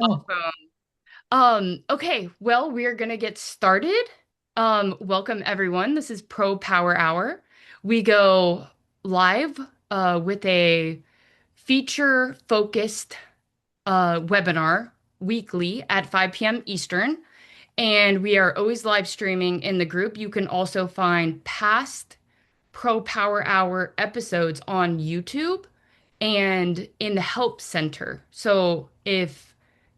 Oh, Awesome. Okay, well, we're gonna get started. Welcome everyone. This is Pro Power Hour. We go live with a feature focused webinar weekly at 5 p.m. Eastern, and we are always live streaming in the group. You can also find past Pro Power Hour episodes on YouTube and in the Help Center. So if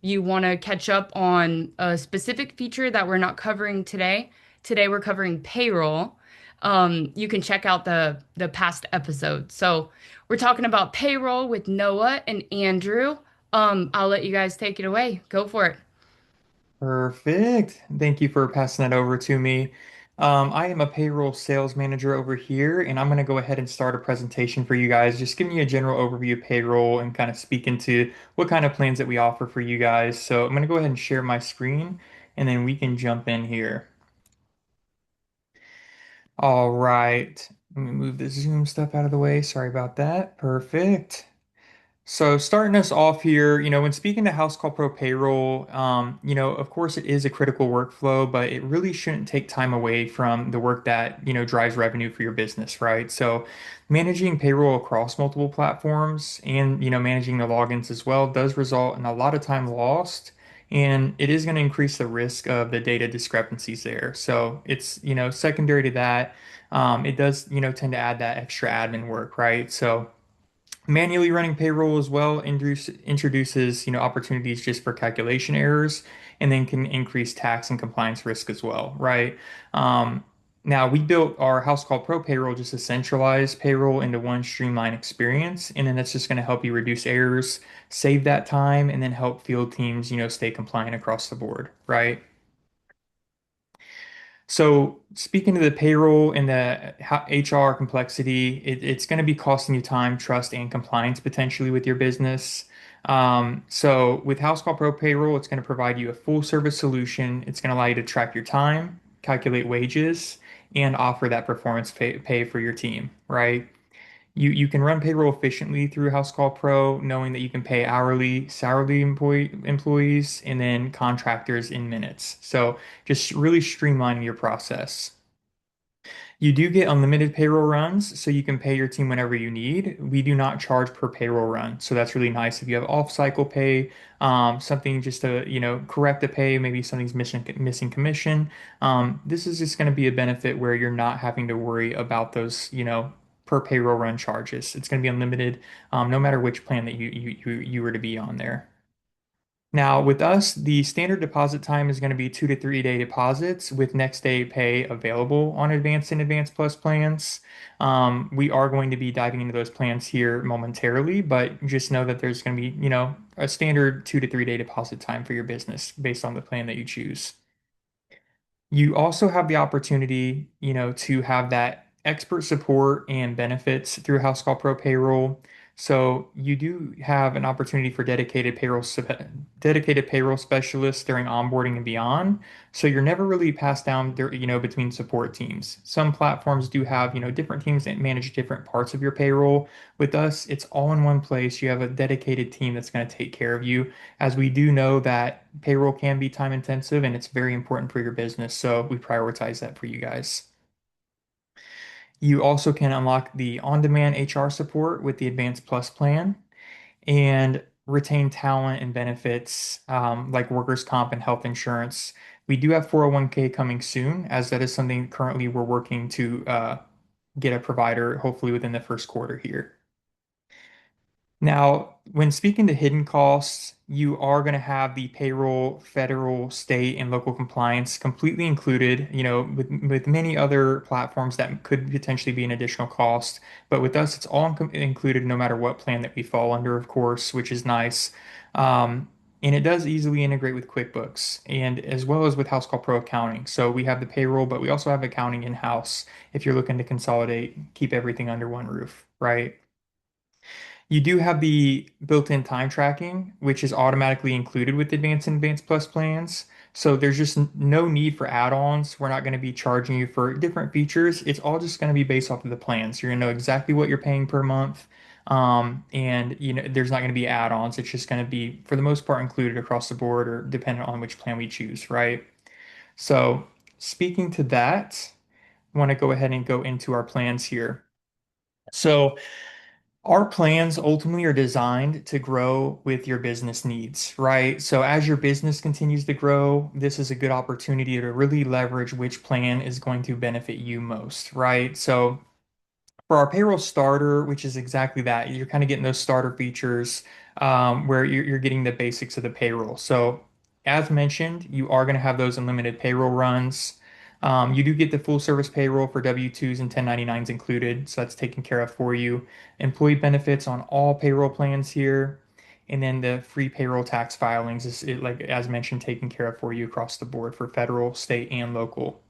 you want to catch up on a specific feature that we're not covering today, today we're covering payroll. You can check out the past episode. So we're talking about payroll with Noah and Andrew. I'll let you guys take it away. Go for it. perfect. Thank you for passing that over to me. I am a payroll sales manager over here, and I'm going to go ahead and start a presentation for you guys, just giving you a general overview of payroll and kind of speak into what kind of plans that we offer for you guys. So I'm going to go ahead and share my screen, and then we can jump in here. All right. Let me move the Zoom stuff out of the way. Sorry about that. Perfect. So starting us off here, when speaking to Housecall Pro Payroll, of course it is a critical workflow, but it really shouldn't take time away from the work that, drives revenue for your business, right? So managing payroll across multiple platforms and, managing the logins as well does result in a lot of time lost, and it is going to increase the risk of the data discrepancies there. So it's, secondary to that, it does, tend to add that extra admin work, right? So manually running payroll as well introduces, opportunities just for calculation errors, and then can increase tax and compliance risk as well, right? Um, Now we built our house called Pro Payroll just to centralize payroll into one streamlined experience, and then that's just going to help you reduce errors, save that time, and then help field teams, stay compliant across the board, right? So speaking of the payroll and the HR complexity, it's going to be costing you time, trust, and compliance potentially with your business. So with Housecall Pro Payroll, it's going to provide you a full service solution. It's going to allow you to track your time, calculate wages, and offer that performance pay for your team, right? You can run payroll efficiently through Housecall Pro, knowing that you can pay hourly, salary employees, and then contractors in minutes. So just really streamlining your process. You do get unlimited payroll runs, so you can pay your team whenever you need. We do not charge per payroll run, so that's really nice. If you have off-cycle pay, something just to, correct the pay, maybe something's missing commission. This is just going to be a benefit where you're not having to worry about those, per payroll run charges. It's going to be unlimited, no matter which plan that you were to be on there. Now, with us, the standard deposit time is going to be 2 to 3 day deposits with next day pay available on Advanced and Advanced Plus plans. We are going to be diving into those plans here momentarily, but just know that there's going to be, a standard 2 to 3 day deposit time for your business based on the plan that you choose. You also have the opportunity, to have that expert support and benefits through Housecall Pro Payroll. So you do have an opportunity for dedicated payroll specialists during onboarding and beyond. So you're never really passed down, between support teams. Some platforms do have, different teams that manage different parts of your payroll. With us, it's all in one place. You have a dedicated team that's going to take care of you, as we do know that payroll can be time intensive and it's very important for your business. So we prioritize that for you guys. You also can unlock the on-demand HR support with the Advanced Plus plan and retain talent and benefits, like workers' comp and health insurance. We do have 401k coming soon, as that is something currently we're working to get a provider, hopefully within the first quarter here. Now, when speaking to hidden costs, you are going to have the payroll, federal, state, and local compliance completely included, with many other platforms that could potentially be an additional cost. But with us, it's all included no matter what plan that we fall under, of course, which is nice. And it does easily integrate with QuickBooks and as well as with House Call Pro accounting. So we have the payroll, but we also have accounting in-house if you're looking to consolidate, keep everything under one roof, right? You do have the built-in time tracking, which is automatically included with Advanced and Advanced Plus plans. So there's just no need for add-ons. We're not going to be charging you for different features. It's all just going to be based off of the plans. You're going to know exactly what you're paying per month. And there's not going to be add-ons. It's just going to be, for the most part, included across the board or dependent on which plan we choose, right? So speaking to that, I want to go ahead and go into our plans here. So our plans ultimately are designed to grow with your business needs, right? So as your business continues to grow, this is a good opportunity to really leverage which plan is going to benefit you most, right? So for our payroll starter, which is exactly that, you're kind of getting those starter features where you're getting the basics of the payroll. So, as mentioned, you are going to have those unlimited payroll runs. You do get the full service payroll for W-2s and 1099s included, so that's taken care of for you. Employee benefits on all payroll plans here. And then the free payroll tax filings like as mentioned, taken care of for you across the board for federal, state, and local.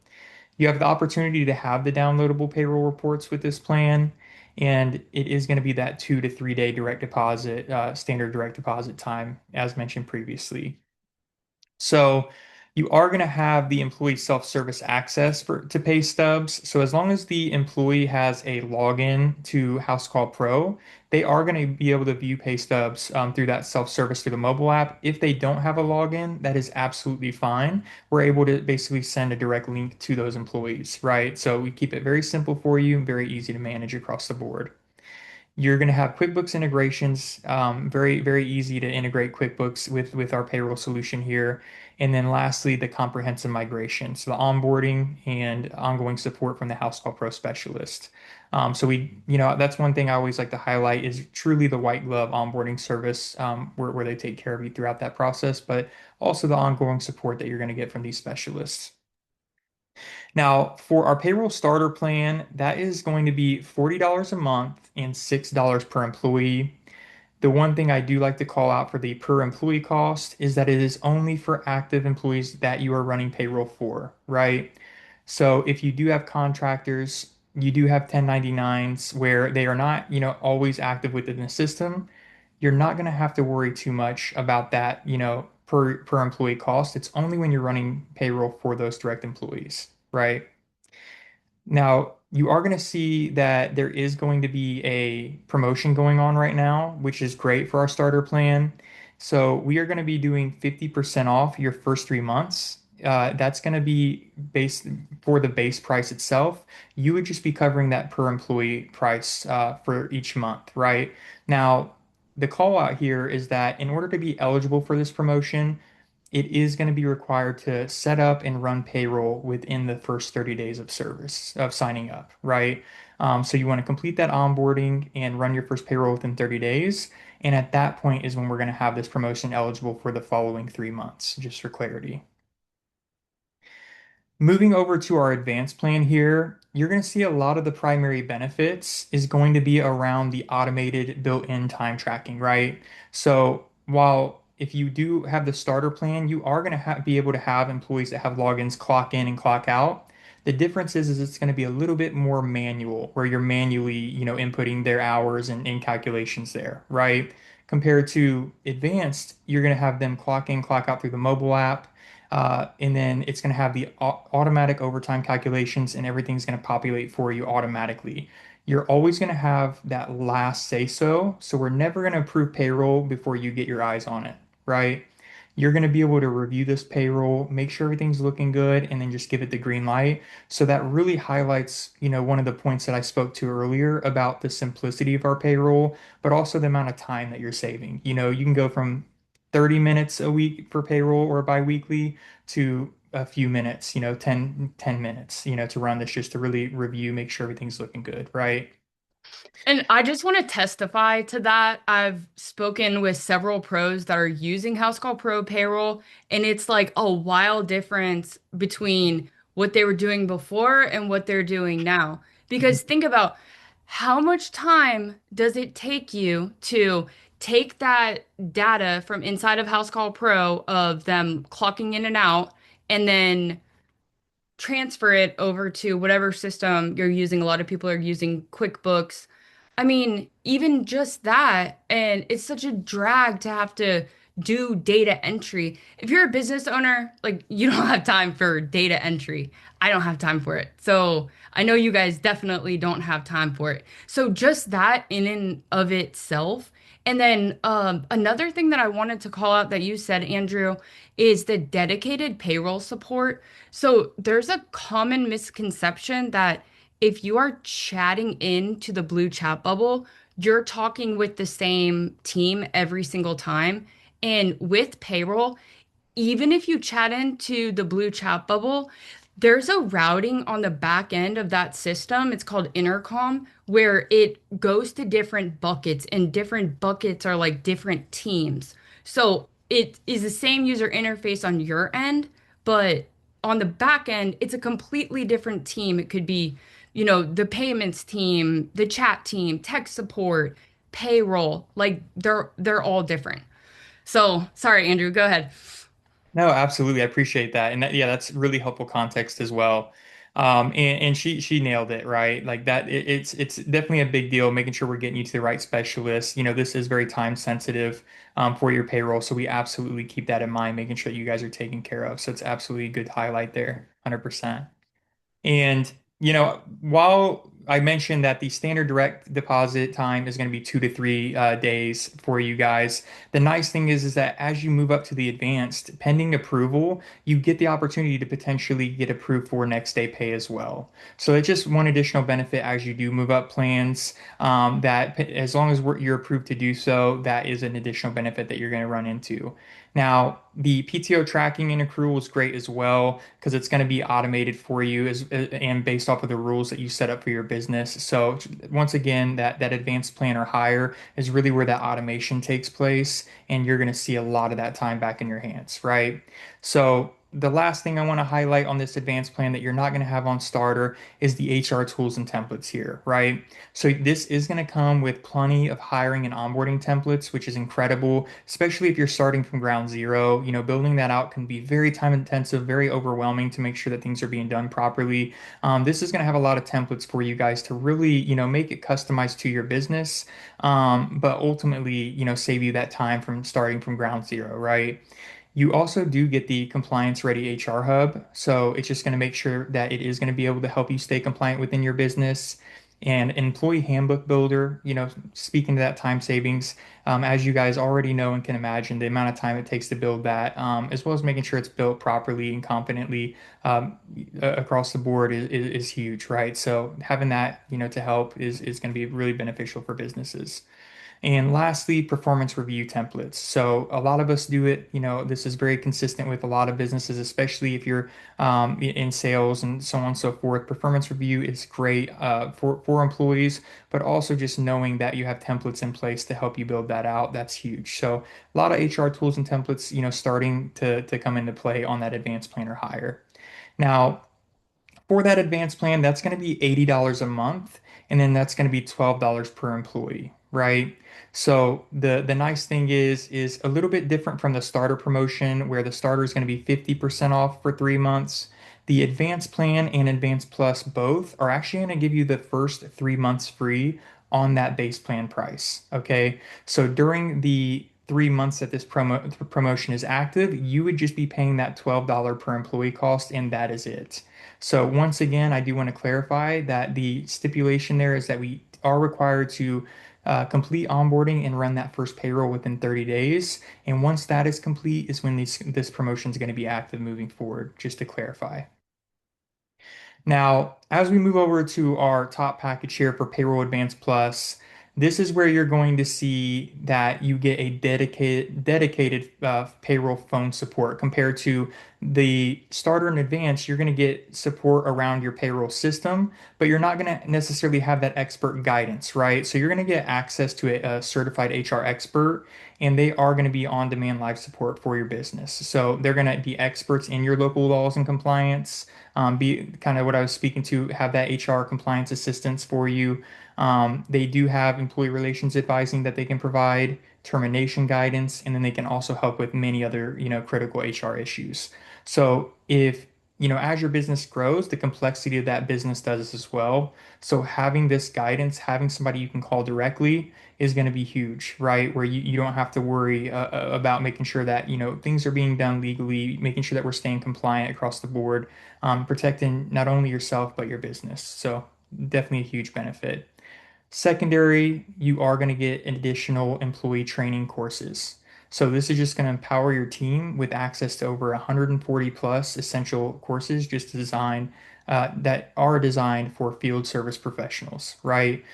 You have the opportunity to have the downloadable payroll reports with this plan, and it is going to be that 2 to 3 day direct deposit, standard direct deposit time, as mentioned previously. So you are going to have the employee self-service access to pay stubs. So as long as the employee has a login to Housecall Pro, they are going to be able to view pay stubs through that self-service through the mobile app. If they don't have a login, that is absolutely fine. We're able to basically send a direct link to those employees, right? So we keep it very simple for you, very easy to manage across the board. You're going to have QuickBooks integrations, very, very easy to integrate QuickBooks with our payroll solution here. And then lastly, the comprehensive migration. So the onboarding and ongoing support from the Housecall Pro specialist. That's one thing I always like to highlight is truly the white glove onboarding service where they take care of you throughout that process, but also the ongoing support that you're going to get from these specialists. Now, for our payroll starter plan, that is going to be $40 a month and $6 per employee. The one thing I do like to call out for the per employee cost is that it is only for active employees that you are running payroll for, right? So if you do have contractors, you do have 1099s where they are not, always active within the system, you're not going to have to worry too much about that, per employee cost. It's only when you're running payroll for those direct employees, right? Now, you are going to see that there is going to be a promotion going on right now, which is great for our starter plan. So we are going to be doing 50% off your first 3 months. That's going to be based for the base price itself. You would just be covering that per employee price for each month, right? Now, the call out here is that in order to be eligible for this promotion, it is going to be required to set up and run payroll within the first 30 days of service of signing up, right? So you want to complete that onboarding and run your first payroll within 30 days. And at that point is when we're going to have this promotion eligible for the following 3 months, just for clarity. Moving over to our advanced plan here, you're going to see a lot of the primary benefits is going to be around the automated built-in time tracking, right? So while if you do have the starter plan, you are going to be able to have employees that have logins clock in and clock out. The difference is it's going to be a little bit more manual, where you're manually, inputting their hours and calculations there, right? Compared to advanced, you're going to have them clock in, clock out through the mobile app. And then it's going to have the automatic overtime calculations and everything's going to populate for you automatically. You're always going to have that last say so. So we're never going to approve payroll before you get your eyes on it, right? You're going to be able to review this payroll, make sure everything's looking good, and then just give it the green light. So that really highlights, one of the points that I spoke to earlier about the simplicity of our payroll, but also the amount of time that you're saving. You can go from 30 minutes a week for payroll or biweekly to a few minutes, 10 minutes, to run this just to really review, make sure everything's looking good, right? And I just want to testify to that. I've spoken with several pros that are using Housecall Pro Payroll, and it's like a wild difference between what they were doing before and what they're doing now. Because think about how much time does it take you to take that data from inside of Housecall Pro of them clocking in and out and then transfer it over to whatever system you're using. A lot of people are using QuickBooks. I mean, even just that, and it's such a drag to have to do data entry. If you're a business owner, like you don't have time for data entry. I don't have time for it. So I know you guys definitely don't have time for it. So just that in and of itself. And then another thing that I wanted to call out that you said, Andrew, is the dedicated payroll support. So there's a common misconception that if you are chatting into the blue chat bubble, you're talking with the same team every single time. And with payroll, even if you chat into the blue chat bubble, there's a routing on the back end of that system. It's called intercom, where it goes to different buckets, and different buckets are like different teams. So it is the same user interface on your end, but on the back end, it's a completely different team. It could be, the payments team, the chat team, tech support, payroll. Like they're all different. So, sorry, Andrew, go ahead. No, absolutely. I appreciate that. And that, yeah, that's really helpful context as well. And she nailed it, right? Like that it's definitely a big deal making sure we're getting you to the right specialist. This is very time sensitive for your payroll, so we absolutely keep that in mind, making sure that you guys are taken care of. So it's absolutely a good highlight there, 100%. And, while I mentioned that the standard direct deposit time is going to be 2 to 3 days for you guys, the nice thing is that as you move up to the advanced, pending approval, you get the opportunity to potentially get approved for next day pay as well. So it's just one additional benefit as you do move up plans, that as long as you're approved to do so, that is an additional benefit that you're going to run into. Now, the PTO tracking and accrual is great as well because it's going to be automated for you and based off of the rules that you set up for your business. So once again, that advanced plan or higher is really where that automation takes place, and you're going to see a lot of that time back in your hands, right? So the last thing I want to highlight on this advanced plan that you're not going to have on starter is the HR tools and templates here, right? So this is going to come with plenty of hiring and onboarding templates, which is incredible, especially if you're starting from ground zero. Building that out can be very time intensive, very overwhelming to make sure that things are being done properly. This is going to have a lot of templates for you guys to really, make it customized to your business, but ultimately, save you that time from starting from ground zero, right? You also do get the compliance ready HR hub. So it's just going to make sure that it is going to be able to help you stay compliant within your business. And employee handbook builder, speaking to that time savings, as you guys already know and can imagine, the amount of time it takes to build that, as well as making sure it's built properly and competently across the board is huge, right? So having that, to help is going to be really beneficial for businesses. And lastly, performance review templates. So a lot of us do it. This is very consistent with a lot of businesses, especially if you're in sales and so on and so forth. Performance review is great for employees, but also just knowing that you have templates in place to help you build that out. That's huge. So a lot of HR tools and templates, starting to come into play on that advanced plan or higher. Now, for that advanced plan, that's going to be $80 a month, and then that's going to be $12 per employee, right? So the nice thing is a little bit different from the starter promotion, where the starter is going to be 50% off for 3 months. The advanced plan and advanced plus both are actually going to give you the first 3 months free on that base plan price. Okay. So during the 3 months that this promotion is active, you would just be paying that $12 per employee cost, and that is it. So once again, I do want to clarify that the stipulation there is that we are required to complete onboarding and run that first payroll within 30 days. And once that is complete is when this promotion is going to be active moving forward, just to clarify. Now, as we move over to our top package here for Payroll Advanced Plus, this is where you're going to see that you get a dedicated payroll phone support compared to the starter and advanced. You're going to get support around your payroll system, but you're not going to necessarily have that expert guidance, right? So you're going to get access to a certified HR expert, and they are going to be on-demand live support for your business. So they're going to be experts in your local laws and compliance, be kind of what I was speaking to, have that HR compliance assistance for you. They do have employee relations advising that they can provide, termination guidance, and then they can also help with many other, critical HR issues. So if as your business grows, the complexity of that business does as well. So having this guidance, having somebody you can call directly is going to be huge, right? Where you don't have to worry about making sure that, things are being done legally, making sure that we're staying compliant across the board, protecting not only yourself, but your business. So definitely a huge benefit. Secondary, you are going to get additional employee training courses. So this is just going to empower your team with access to over 140 plus essential courses just designed that are designed for field service professionals, right?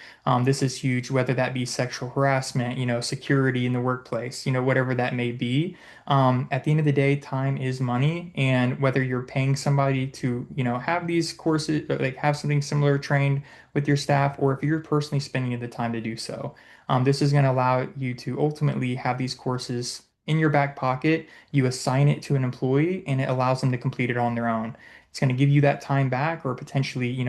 This is huge, whether that be sexual harassment, security in the workplace, whatever that may be. At the end of the day, time is money, and whether you're paying somebody to, have these courses, like have something similar trained with your staff, or if you're personally spending the time to do so. This is going to allow you to ultimately have these courses in your back pocket. You assign it to an employee and it allows them to complete it on their own. It's going to give you that time back or potentially,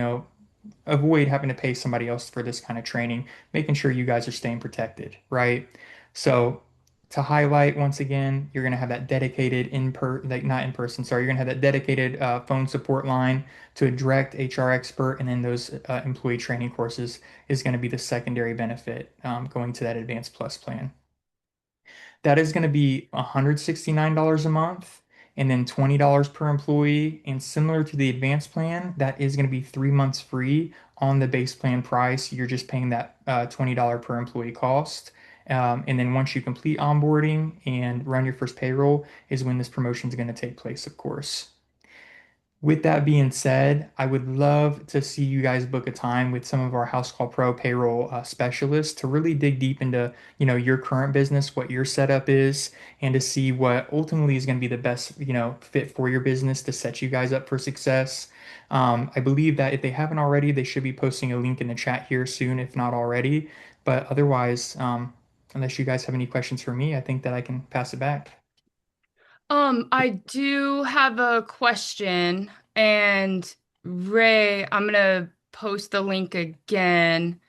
avoid having to pay somebody else for this kind of training, making sure you guys are staying protected, right? So to highlight once again, you're going to have that dedicated like not in person, sorry, you're going to have that dedicated phone support line to a direct HR expert, and then those employee training courses is going to be the secondary benefit going to that Advanced Plus plan. That is going to be $169 a month and then $20 per employee. And similar to the advanced plan, that is going to be 3 months free on the base plan price. You're just paying that $20 per employee cost. And then once you complete onboarding and run your first payroll is when this promotion is going to take place, of course. With that being said, I would love to see you guys book a time with some of our Housecall Pro payroll specialists to really dig deep into, your current business, what your setup is, and to see what ultimately is going to be the best, fit for your business to set you guys up for success. I believe that if they haven't already, they should be posting a link in the chat here soon, if not already. But otherwise, unless you guys have any questions for me, I think that I can pass it back. I do have a question, and Ray, I'm gonna post the link again.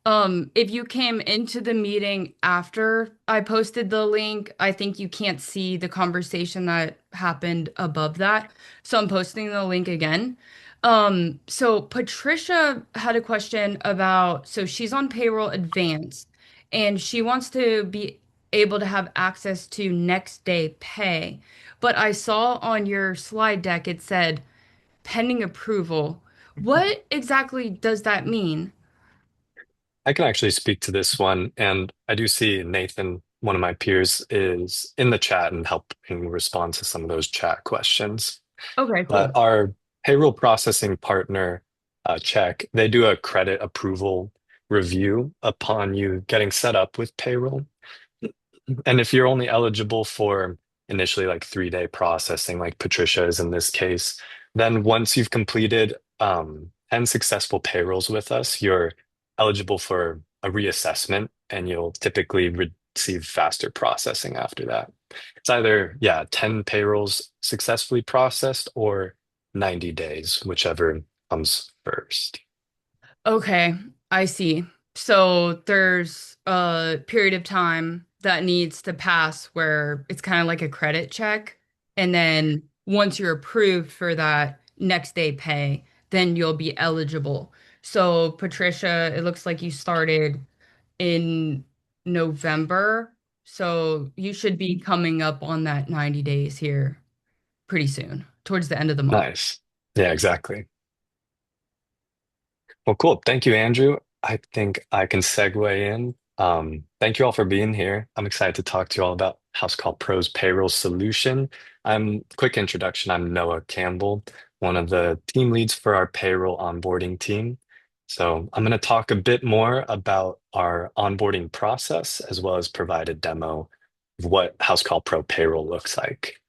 If you came into the meeting after I posted the link, I think you can't see the conversation that happened above that. So I'm posting the link again. So Patricia had a question about, so she's on Payroll Advanced and she wants to be able to have access to next day pay. But I saw on your slide deck it said pending approval. What exactly does that mean? I can actually speak to this one, and I do see Nathan, one of my peers, is in the chat and helping respond to some of those chat questions. Okay, But cool. our payroll processing partner, Check, they do a credit approval review upon you getting set up with payroll. And if you're only eligible for initially like 3 day processing, like Patricia is in this case, then once you've completed 10 successful payrolls with us, you're eligible for a reassessment and you'll typically receive faster processing after that. It's either, yeah, 10 payrolls successfully processed or 90 days, whichever comes first. Okay, I see. So there's a period of time that needs to pass where it's kind of like a credit check. And then once you're approved for that next day pay, then you'll be eligible. So, Patricia, it looks like you started in November. So you should be coming up on that 90 days here pretty soon, towards the end of the month. Nice. Yeah, exactly. Well, cool. Thank you, Andrew. I think I can segue in. Thank you all for being here. I'm excited to talk to you all about Housecall Pro's payroll solution. Quick introduction. I'm Noah Campbell, one of the team leads for our payroll onboarding team. So I'm going to talk a bit more about our onboarding process as well as provide a demo of what Housecall Pro payroll looks like.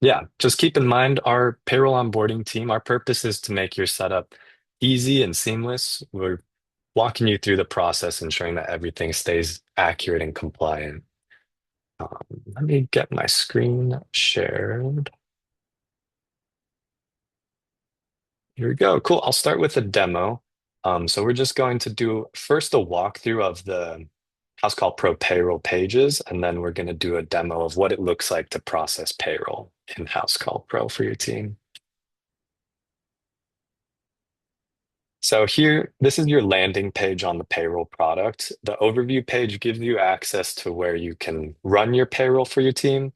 Yeah, just keep in mind our payroll onboarding team, our purpose is to make your setup easy and seamless. We're walking you through the process, ensuring that everything stays accurate and compliant. Um, Let me get my screen shared. Here we go. Cool. I'll start with a demo. So we're just going to do first a walkthrough of the Housecall Pro payroll pages, and then we're going to do a demo of what it looks like to process payroll in Housecall Pro for your team. So here, this is your landing page on the payroll product. The overview page gives you access to where you can run your payroll for your team,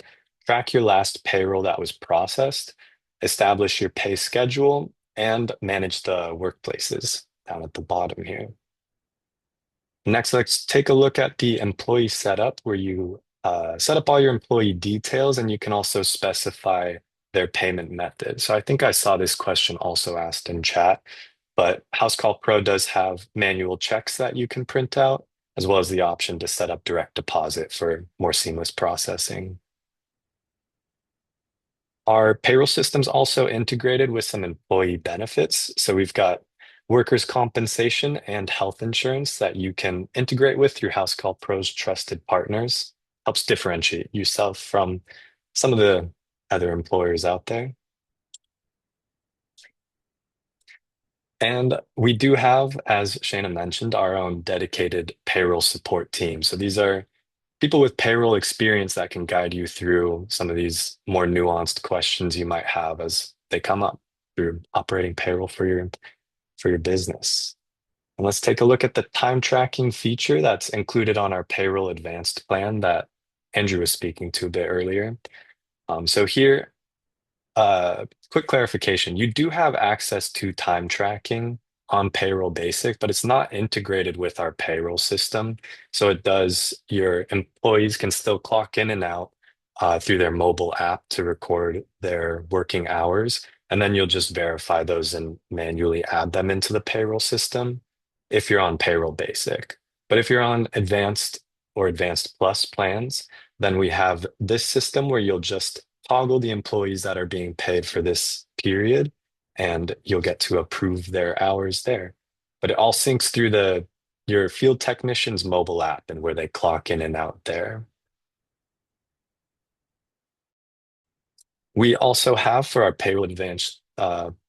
track your last payroll that was processed, establish your pay schedule, and manage the workplaces down at the bottom here. Next, let's take a look at the employee setup where you set up all your employee details and you can also specify their payment method. So I think I saw this question also asked in chat, but Housecall Pro does have manual checks that you can print out, as well as the option to set up direct deposit for more seamless processing. Our payroll system's also integrated with some employee benefits. So we've got workers' compensation and health insurance that you can integrate with through Housecall Pro's trusted partners. Helps differentiate yourself from some of the other employers out there. And we do have, as Shana mentioned, our own dedicated payroll support team. So these are people with payroll experience that can guide you through some of these more nuanced questions you might have as they come up through operating payroll for your business. And let's take a look at the time tracking feature that's included on our Payroll Advanced plan that Andrew was speaking to a bit earlier. So here quick clarification. You do have access to time tracking on Payroll Basic, but it's not integrated with our payroll system. So it does, your employees can still clock in and out through their mobile app to record their working hours. And then you'll just verify those and manually add them into the payroll system if you're on Payroll Basic. But if you're on Advanced or Advanced Plus plans, then we have this system where you'll just toggle the employees that are being paid for this period, and you'll get to approve their hours there. But it all syncs through your field technician's mobile app and where they clock in and out there. We also have for our payroll advanced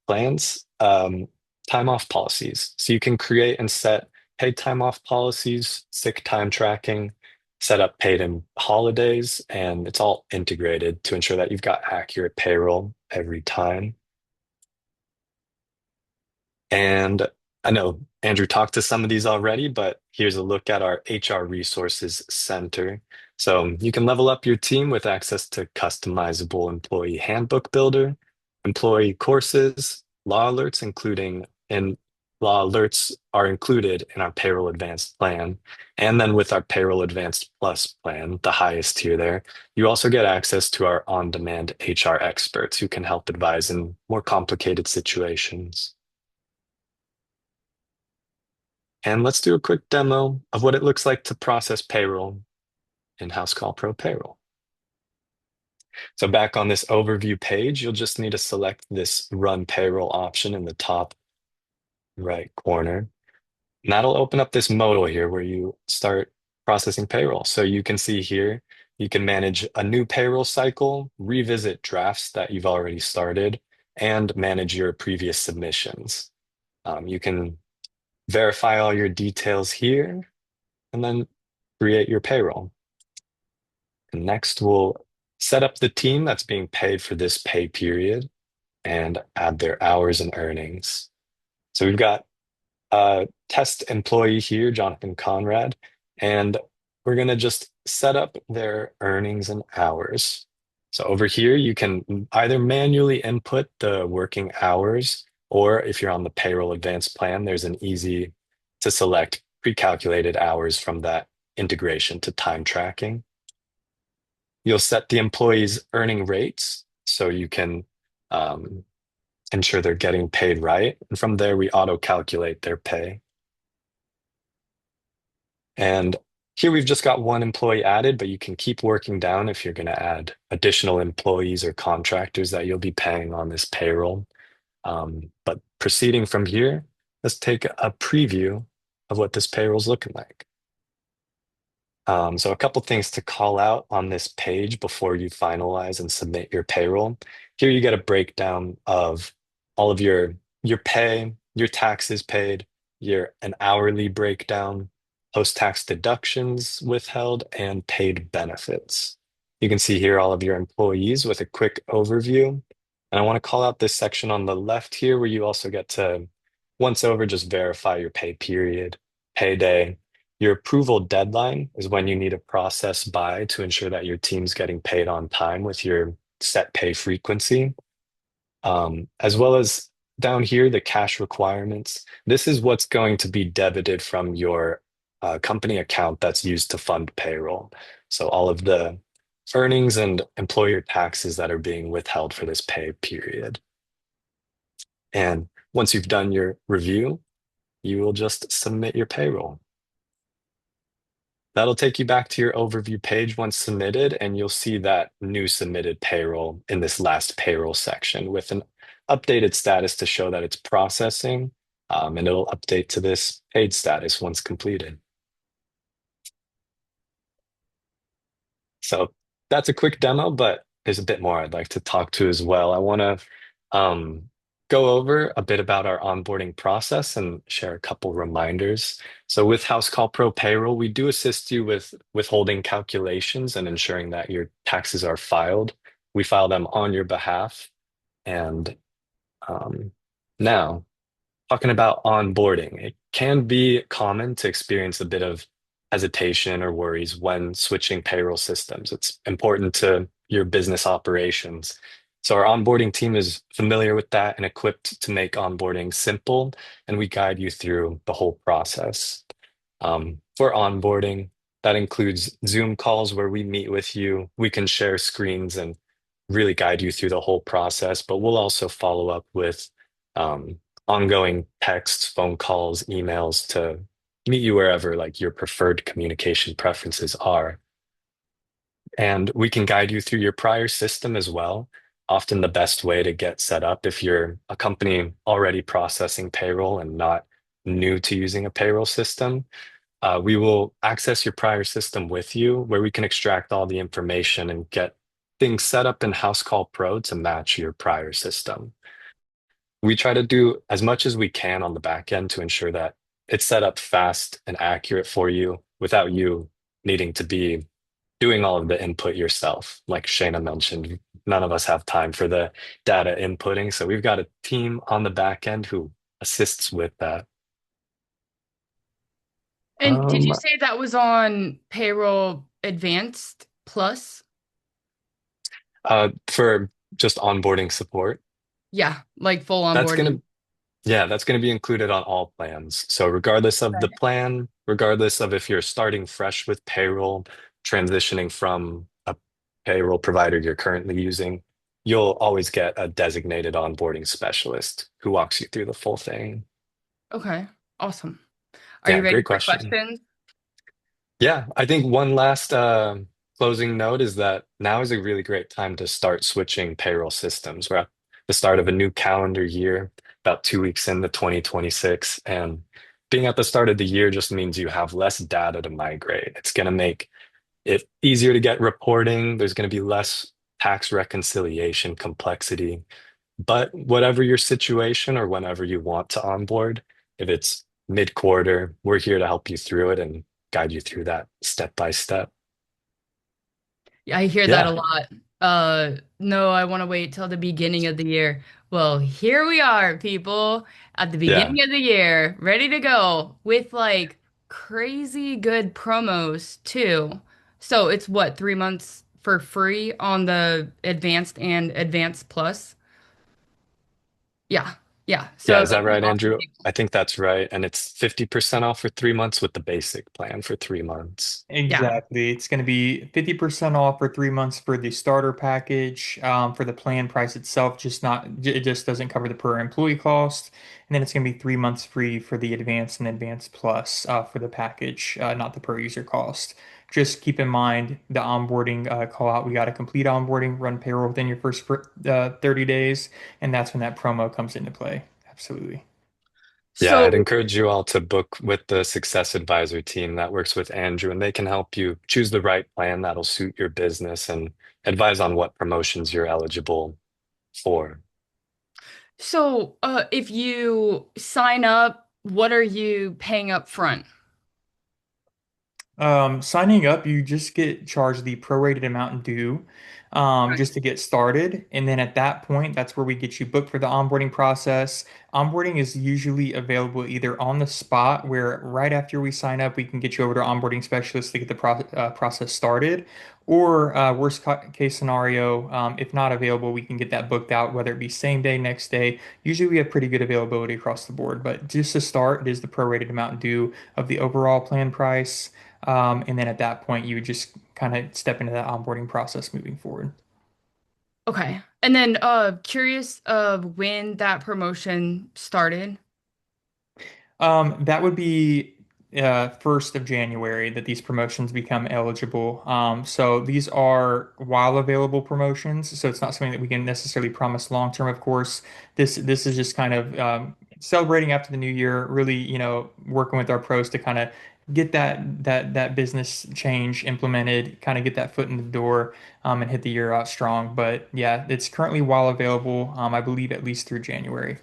plans time off policies. So you can create and set paid time off policies, sick time tracking, set up paid and holidays, and it's all integrated to ensure that you've got accurate payroll every time. And I know Andrew talked to some of these already, but here's a look at our HR Resources Center. So you can level up your team with access to customizable employee handbook builder, employee courses, law alerts, including and law alerts are included in our Payroll Advanced plan. And then with our Payroll Advanced Plus plan, the highest tier there, you also get access to our on-demand HR experts who can help advise in more complicated situations. And let's do a quick demo of what it looks like to process payroll in Housecall Pro Payroll. So back on this overview page, you'll just need to select this Run Payroll option in the top right corner. And that'll open up this modal here where you start processing payroll. So you can see here, you can manage a new payroll cycle, revisit drafts that you've already started, and manage your previous submissions. You can verify all your details here, and then create your payroll. And next, we'll set up the team that's being paid for this pay period and add their hours and earnings. So we've got a test employee here, Jonathan Conrad, and we're going to just set up their earnings and hours. So over here, you can either manually input the working hours, or if you're on the Payroll Advanced plan, there's an easy to select pre-calculated hours from that integration to time tracking. You'll set the employee's earning rates so you can ensure they're getting paid right. And from there, we auto calculate their pay. And here we've just got one employee added, but you can keep working down if you're going to add additional employees or contractors that you'll be paying on this payroll. But proceeding from here, let's take a preview of what this payroll is looking like. So a couple things to call out on this page before you finalize and submit your payroll. Here you get a breakdown of all of your pay, your taxes paid, an hourly breakdown, post-tax deductions withheld, and paid benefits. You can see here all of your employees with a quick overview. And I want to call out this section on the left here where you also get to Once over, just verify your pay period, payday. Your approval deadline is when you need a process by to ensure that your team's getting paid on time with your set pay frequency. As well as down here, the cash requirements. This is what's going to be debited from your company account that's used to fund payroll. So all of the earnings and employer taxes that are being withheld for this pay period. And once you've done your review, you will just submit your payroll. That'll take you back to your overview page once submitted, and you'll see that new submitted payroll in this last payroll section with an updated status to show that it's processing, and it'll update to this paid status once completed. So that's a quick demo, but there's a bit more I'd like to talk to as well. I want to um, go over a bit about our onboarding process and share a couple reminders. So with Housecall Pro Payroll, we do assist you with withholding calculations and ensuring that your taxes are filed. We file them on your behalf. And um, now, talking about onboarding, it can be common to experience a bit of hesitation or worries when switching payroll systems. It's important to your business operations. So our onboarding team is familiar with that and equipped to make onboarding simple, and we guide you through the whole process. For onboarding, that includes Zoom calls where we meet with you. We can share screens and really guide you through the whole process, but we'll also follow up with um, ongoing texts, phone calls, emails to meet you wherever like your preferred communication preferences are. And we can guide you through your prior system as well. Often the best way to get set up if you're a company already processing payroll and not new to using a payroll system. We will access your prior system with you where we can extract all the information and get things set up in Housecall Pro to match your prior system. We try to do as much as we can on the back end to ensure that it's set up fast and accurate for you without you needing to be doing all of the input yourself. Like Shayna mentioned, none of us have time for the data inputting. So we've got a team on the back end who assists with that. And did you Um, say that was on Payroll Advanced Plus? for just onboarding support, Yeah, like full that's onboarding. gonna yeah, that's gonna be included on all plans. So regardless of the plan, regardless of if you're starting fresh with payroll, transitioning from a payroll provider you're currently using, you'll always get a designated onboarding specialist who walks you through the full thing. Okay, awesome. Are Yeah, you ready great for question. questions? Yeah, I think one last closing note is that now is a really great time to start switching payroll systems. We're at the start of a new calendar year, about 2 weeks into 2026. And being at the start of the year just means you have less data to migrate. It's going to make it easier to get reporting. There's going to be less tax reconciliation complexity. But whatever your situation or whenever you want to onboard, if it's mid-quarter, we're here to help you through it and guide you through that step by step. Yeah, I hear that a Yeah, lot. No, I want to wait till the beginning of the year. Well, here we are, people, at the yeah, beginning of the year, ready to go with like crazy good promos too. So it's what, 3 months for free on the Advanced and Advanced Plus? Yeah, yeah. yeah. So Is that that's an right, awesome Andrew? deal. I think that's right. And it's 50% off for 3 months with the basic plan for 3 months. Yeah. Exactly. It's going to be 50% off for 3 months for the starter package. For the plan price itself, just not, it just doesn't cover the per employee cost. And then it's going to be 3 months free for the advanced and advanced plus for the package, not the per user cost. Just keep in mind the onboarding call out. We got to complete onboarding, run payroll within your first 30 days, and that's when that promo comes into play. Absolutely. Yeah, I'd So encourage you all to book with the success advisor team that works with Andrew, and they can help you choose the right plan that'll suit your business and advise on what promotions you're eligible for. if you sign up, what are you paying up front? Signing up, you just get charged the prorated amount due. just to get started. And then at that point, that's where we get you booked for the onboarding process. Onboarding is usually available either on the spot, where right after we sign up, we can get you over to our onboarding specialist to get the process started, or case scenario, if not available, we can get that booked out, whether it be same day, next day. Usually we have pretty good availability across the board, but just to start, it is the prorated amount due of the overall plan price. And then at that point, you would just kind of step into that onboarding process moving forward. Okay. And then curious of when that promotion started. That would be 1st of January that these promotions become eligible. So these are while available promotions. So it's not something that we can necessarily promise long term, of course. This is just kind of celebrating after the new year, really, working with our pros to kind of get that business change implemented, kind of get that foot in the door, and hit the year out strong. But yeah, it's currently while available, I believe at least through January.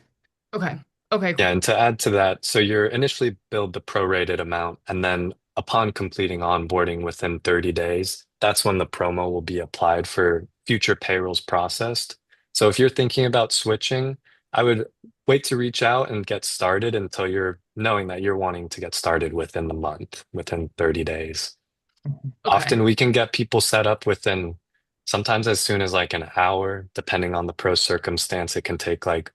Okay. Okay, Yeah, cool. and to add to that, so you're initially billed the prorated amount, and then upon completing onboarding within 30 days, that's when the promo will be applied for future payrolls processed. So if you're thinking about switching, I would wait to reach out and get started until you're knowing that you're wanting to get started within the month, within 30 days. Okay. Often we can get people set up within sometimes as soon as like an hour, depending on the pro circumstance, it can take like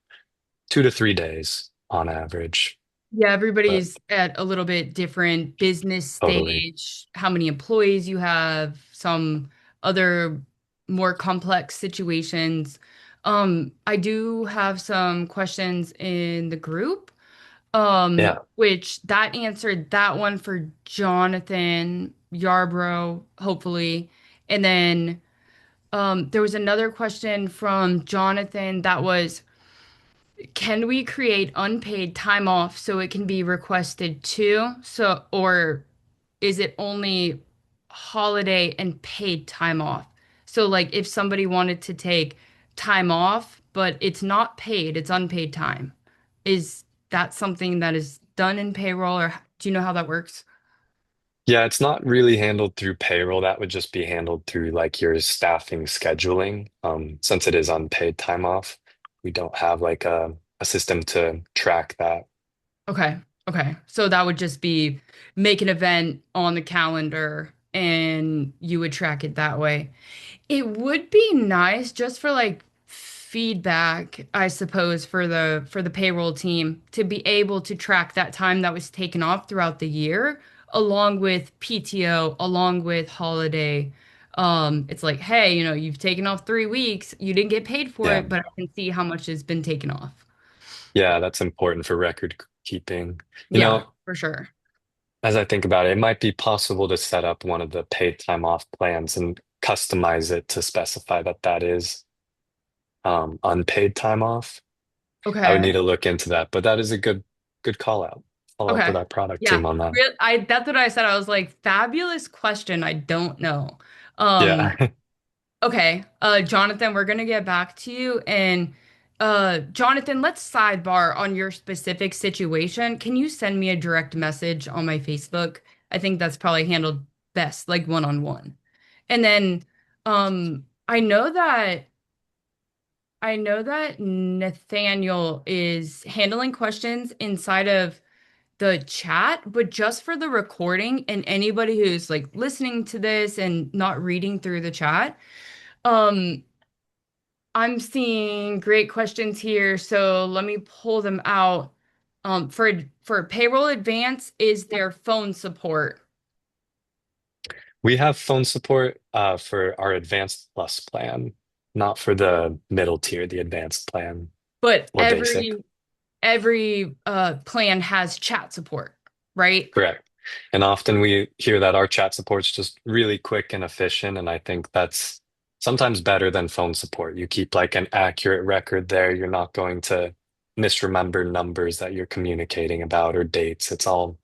2 to 3 days on average. Yeah, But everybody's at a little bit different business totally. stage, how many employees you have, some other more complex situations. I do have some questions in the group, Yeah. which that answered that one for Jonathan Yarbrough, hopefully. And then there was another question from Jonathan that was, can we create unpaid time off so it can be requested too? So, or is it only holiday and paid time off? So, like, if somebody wanted to take time off, but it's not paid, it's unpaid time, is that something that is done in payroll, or do you know how that works? Yeah, it's not really handled through payroll. That would just be handled through like your staffing scheduling. Since it is unpaid time off, we don't have like a system to track that. Okay. Okay. So that would just be make an event on the calendar and you would track it that way. It would be nice just for like feedback, I suppose, for the payroll team to be able to track that time that was taken off throughout the year, along with PTO, along with holiday. It's like, hey, you've taken off 3 weeks, you didn't get paid for Yeah. it, but I can see how much has been taken off. Yeah, that's important for record keeping. You Yeah, know, for sure. as I think about it, it might be possible to set up one of the paid time off plans and customize it to specify that that is unpaid time off. I would Okay. need to look into that, but that is a good call out. Follow up with Okay. our product Yeah. team on that. That's what I said. I was like, fabulous question. I don't know. Um, Yeah. okay. Jonathan, we're gonna get back to you. And Jonathan, let's sidebar on your specific situation. Can you send me a direct message on my Facebook? I think that's probably handled best, like one on one. And then I know that Nathaniel is handling questions inside of the chat, but just for the recording and anybody who's like listening to this and not reading through the chat, um, I'm seeing great questions here, so let me pull them out. For Payroll Advance, is there phone support? We have phone support for our Advanced Plus plan, not for the middle tier, the Advanced plan But or basic. every plan has chat support, right? Correct. And often we hear that our chat support's just really quick and efficient, and I think that's sometimes better than phone support. You keep like an accurate record there. You're not going to misremember numbers that you're communicating about or dates. It's all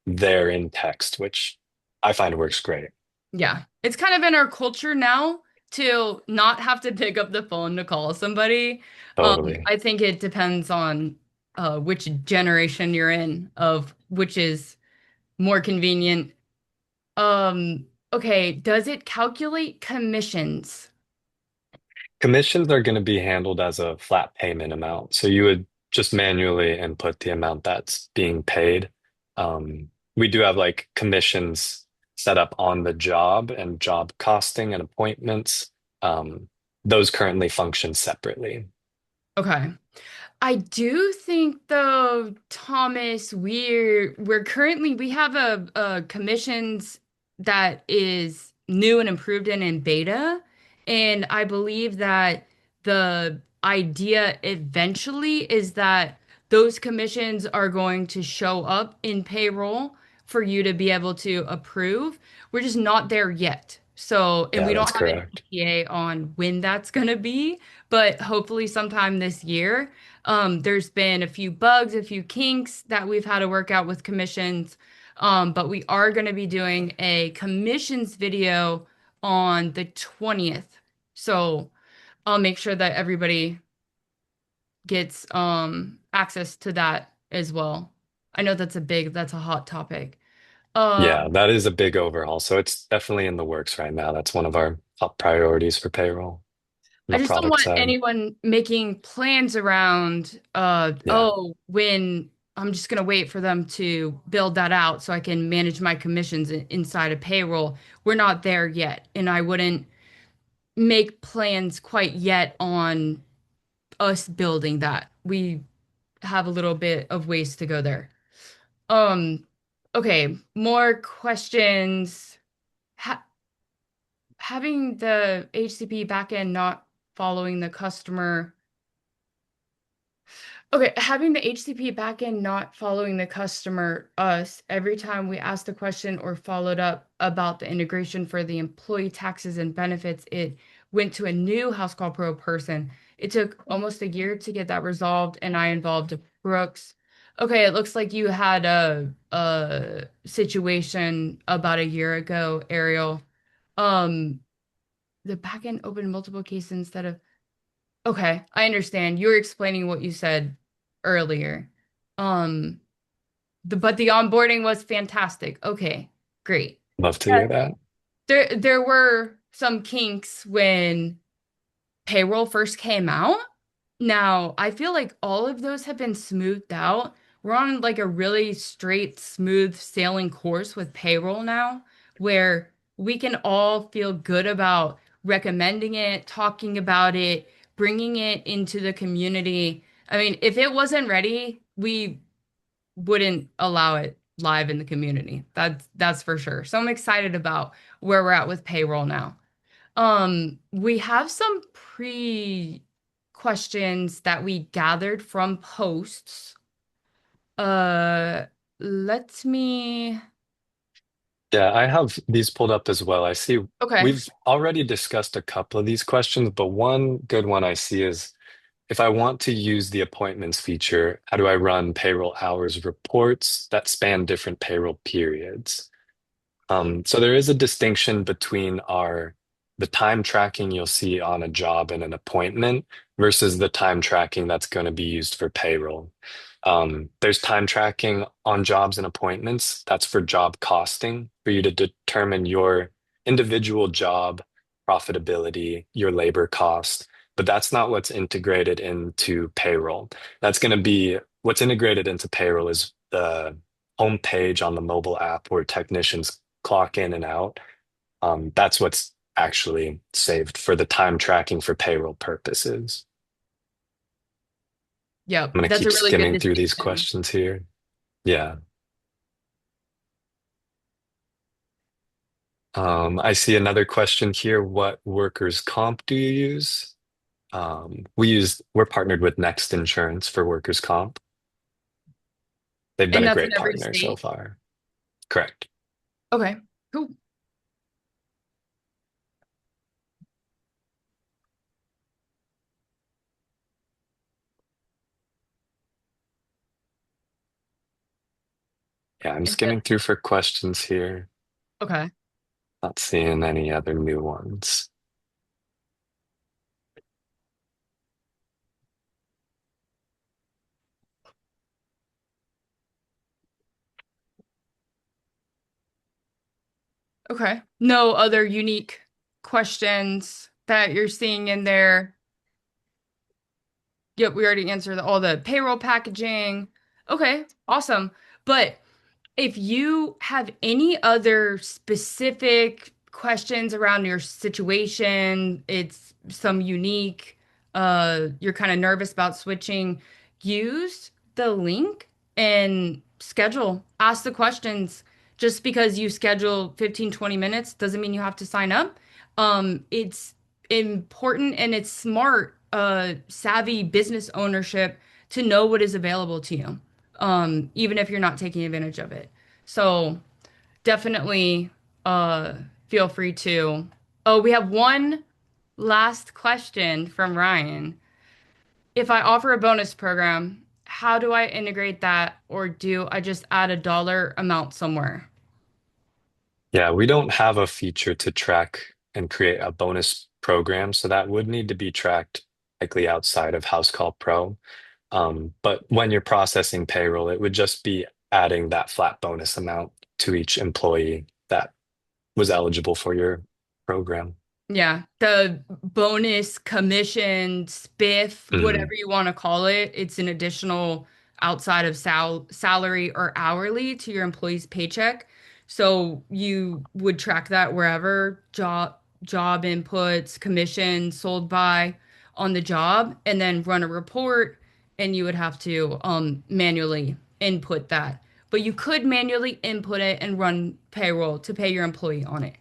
there in text, which I find works great. Yeah. It's kind of in our culture now to not have to pick up the phone to call somebody. Totally. I think it depends on which generation you're in, of which is more convenient. Okay, does it calculate commissions? Commissions are going to be handled as a flat payment amount. So you would just manually input the amount that's being paid. We do have like commissions set up on the job and job costing and appointments. Um, those currently function separately. Okay. I do think though, Thomas, we have a commissions that is new and improved in beta, and I believe that the idea eventually is that those commissions are going to show up in payroll for you to be able to approve. We're just not there yet. So, and Yeah, we don't that's have an correct. ETA on when that's going to be, but hopefully sometime this year. There's been a few bugs, a few kinks that we've had to work out with commissions. But we are going to be doing a commissions video on the 20th. So I'll make sure that everybody gets access to that as well. I know that's a hot topic. Yeah, Um, that is a big overhaul. So it's definitely in the works right now. That's one of our top priorities for payroll on I the just don't product want side. anyone making plans around, Yeah, oh, when I'm just going to wait for them to build that out so I can manage my commissions inside of payroll. We're not there yet. And I wouldn't make plans quite yet on us building that. We have a little bit of ways to go there. Um, okay, more questions. Ha Having the HCP backend not following the customer. Okay, having the HCP backend not following the customer, us, every time we asked a question or followed up about the integration for the employee taxes and benefits, it went to a new Housecall Pro person. It took almost a year to get that resolved, and I involved Brooks. Okay, it looks like you had a situation about a year ago, Ariel. Um, the backend opened multiple cases instead of Okay, I understand. You were explaining what you said earlier. Um, but the onboarding was fantastic. Okay, great. love to Yeah. hear that. There were some kinks when payroll first came out. Now, I feel like all of those have been smoothed out. We're on like a really straight, smooth sailing course with payroll now, where we can all feel good about recommending it, talking about it, bringing it into the community. I mean, if it wasn't ready, we wouldn't allow it live in the community. That's for sure. So I'm excited about where we're at with payroll now. We have some pre questions that we gathered from posts. Uh, let me. Yeah, I have these pulled up as well. I see Okay. we've already discussed a couple of these questions, but one good one I see is if I want to use the appointments feature, how do I run payroll hours reports that span different payroll periods? So there is a distinction between the time tracking you'll see on a job and an appointment versus the time tracking that's going to be used for payroll. There's time tracking on jobs and appointments. That's for job costing, for you to determine your individual job profitability, your labor cost. But that's not what's integrated into payroll. That's going to be what's integrated into payroll is the homepage on the mobile app where technicians clock in and out. That's what's actually saved for the time tracking for payroll purposes. Yep, I'm going to that's keep a really good skimming through these distinction. questions here. Yeah. I see another question here. What workers' comp do you use? We're partnered with Next Insurance for workers' comp. They've been And a that's in great every partner so state. far. Correct. Okay, cool. Yeah, I'm And then- skimming through for questions here. okay, Not seeing any other new ones. okay. No other unique questions. that you're seeing in there. Yep, we already answered all the payroll packaging. Okay, awesome. But if you have any other specific questions around your situation, it's some unique, you're kind of nervous about switching, use the link and schedule. Ask the questions. Just because you schedule 15, 20 minutes doesn't mean you have to sign up. It's important and it's smart, savvy business ownership to know what is available to you, even if you're not taking advantage of it. So definitely uh, feel free to. Oh, we have one last question from Ryan. If I offer a bonus program, how do I integrate that, or do I just add a dollar amount somewhere? Yeah, we don't have a feature to track and create a bonus program, so that would need to be tracked likely outside of Housecall Pro. But when you're processing payroll, it would just be adding that flat bonus amount to each employee that was eligible for your program. Yeah, the bonus, commission, spiff, whatever Mhm. you want to call it, it's an additional outside of salary or hourly to your employee's paycheck. So you would track that wherever job inputs, commission sold by on the job, and then run a report, and you would have to manually input that. But you could manually input it and run payroll to pay your employee on it.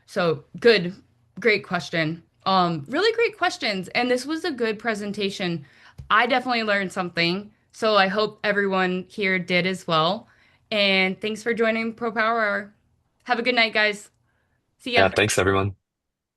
So good, great question. Really great questions. And this was a good presentation. I definitely learned something. So I hope everyone here did as well. And thanks for joining Pro Power Hour. Have a good night, guys. See Yeah, ya. thanks everyone.